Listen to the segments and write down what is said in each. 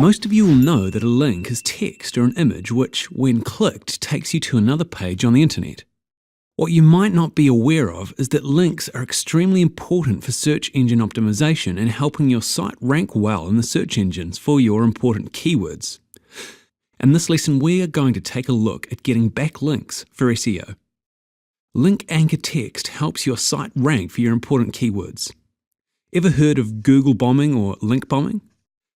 Most of you will know that a link is text or an image which, when clicked, takes you to another page on the internet. What you might not be aware of is that links are extremely important for search engine optimization and helping your site rank well in the search engines for your important keywords. In this lesson, we are going to take a look at getting backlinks for SEO. Link anchor text helps your site rank for your important keywords. Ever heard of Google bombing or link bombing?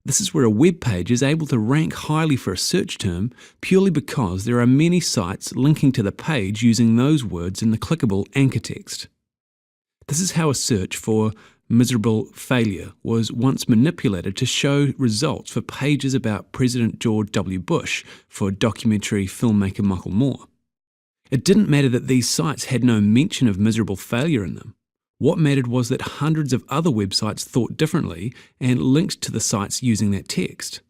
This is where a web page is able to rank highly for a search term purely because there are many sites linking to the page using those words in the clickable anchor text. This is how a search for miserable failure was once manipulated to show results for pages about President George W. Bush for documentary filmmaker Michael Moore. It didn't matter that these sites had no mention of miserable failure in them. What mattered was that hundreds of other websites thought differently and linked to the sites using that text.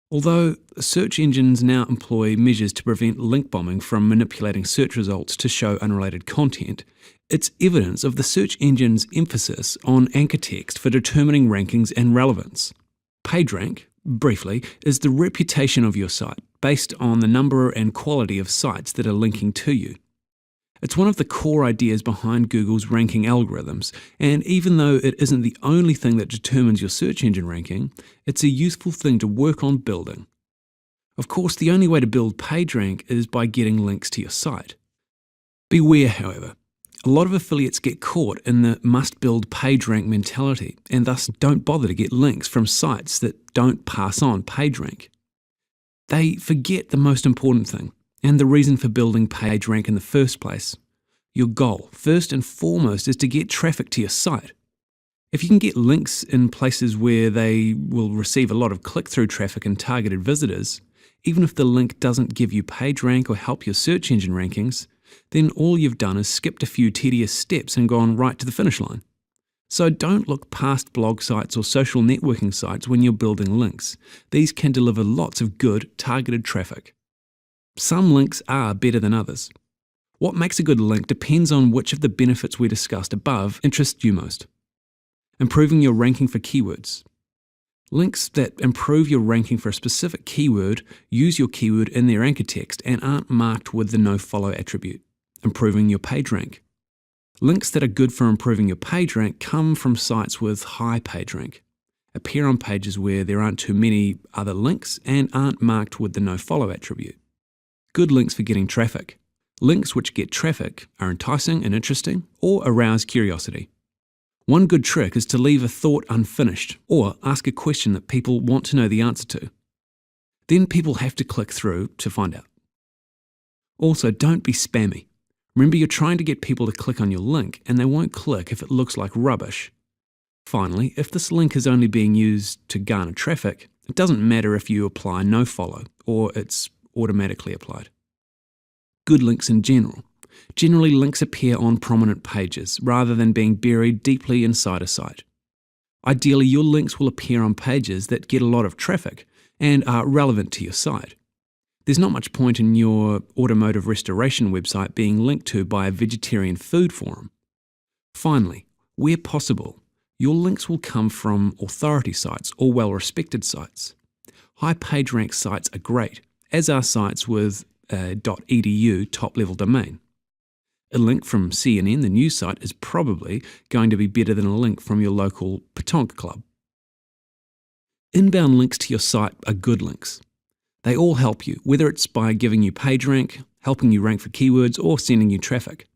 Although search engines now employ measures to prevent link bombing from manipulating search results to show unrelated content, it's evidence of the search engine's emphasis on anchor text for determining rankings and relevance. PageRank, briefly, is the reputation of your site based on the number and quality of sites that are linking to you. It's one of the core ideas behind Google's ranking algorithms, and even though it isn't the only thing that determines your search engine ranking, it's a useful thing to work on building. Of course, the only way to build PageRank is by getting links to your site. Beware, however. A lot of affiliates get caught in the must-build PageRank mentality, and thus don't bother to get links from sites that don't pass on PageRank. They forget the most important thing, and the reason for building PageRank in the first place. Your goal, first and foremost, is to get traffic to your site. If you can get links in places where they will receive a lot of click-through traffic and targeted visitors, even if the link doesn't give you PageRank or help your search engine rankings, then all you've done is skipped a few tedious steps and gone right to the finish line. So don't look past blog sites or social networking sites when you're building links. These can deliver lots of good, targeted traffic. Some links are better than others. What makes a good link depends on which of the benefits we discussed above interest you most. Improving your ranking for keywords. Links that improve your ranking for a specific keyword use your keyword in their anchor text and aren't marked with the nofollow attribute. Improving your page rank. Links that are good for improving your page rank come from sites with high page rank. Appear on pages where there aren't too many other links and aren't marked with the nofollow attribute. Good links for getting traffic. Links which get traffic are enticing and interesting or arouse curiosity. One good trick is to leave a thought unfinished or ask a question that people want to know the answer to. Then people have to click through to find out. Also, don't be spammy. Remember, you're trying to get people to click on your link and they won't click if it looks like rubbish. Finally, if this link is only being used to garner traffic, it doesn't matter if you apply nofollow or it's automatically applied. Good links in general. Generally, links appear on prominent pages rather than being buried deeply inside a site. Ideally, your links will appear on pages that get a lot of traffic and are relevant to your site. There's not much point in your automotive restoration website being linked to by a vegetarian food forum. Finally, where possible, your links will come from authority sites or well-respected sites. High PageRank sites are great, as are sites with a .edu top-level domain. A link from CNN, the news site, is probably going to be better than a link from your local petanque club. Inbound links to your site are good links. They all help you, whether it's by giving you PageRank, helping you rank for keywords, or sending you traffic.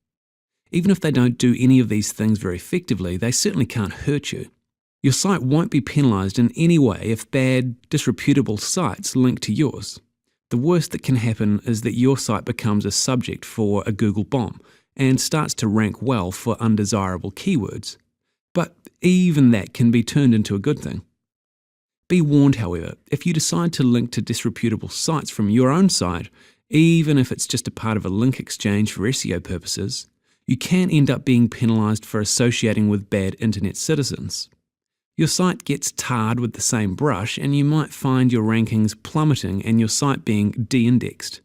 Even if they don't do any of these things very effectively, they certainly can't hurt you. Your site won't be penalized in any way if bad, disreputable sites link to yours. The worst that can happen is that your site becomes a subject for a Google bomb and starts to rank well for undesirable keywords. But even that can be turned into a good thing. Be warned, however, if you decide to link to disreputable sites from your own site, even if it's just a part of a link exchange for SEO purposes, you can end up being penalized for associating with bad internet citizens. Your site gets tarred with the same brush and you might find your rankings plummeting and your site being de-indexed.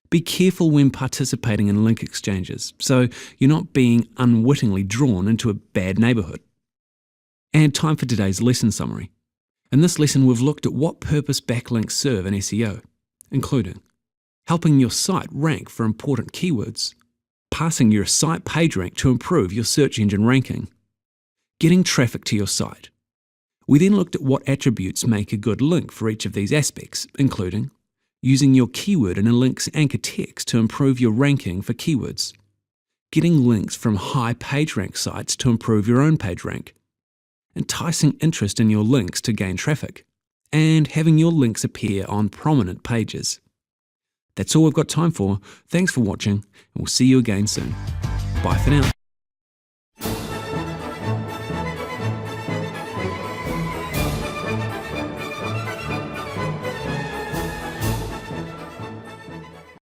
Be careful when participating in link exchanges so you're not being unwittingly drawn into a bad neighborhood. And time for today's lesson summary. In this lesson, we've looked at what purpose backlinks serve in SEO, including helping your site rank for important keywords, passing your site PageRank to improve your search engine ranking, getting traffic to your site. We then looked at what attributes make a good link for each of these aspects, including using your keyword in a link's anchor text to improve your ranking for keywords, getting links from high PageRank sites to improve your own PageRank, enticing interest in your links to gain traffic, and having your links appear on prominent pages. That's all we've got time for. Thanks for watching, and we'll see you again soon. Bye for now.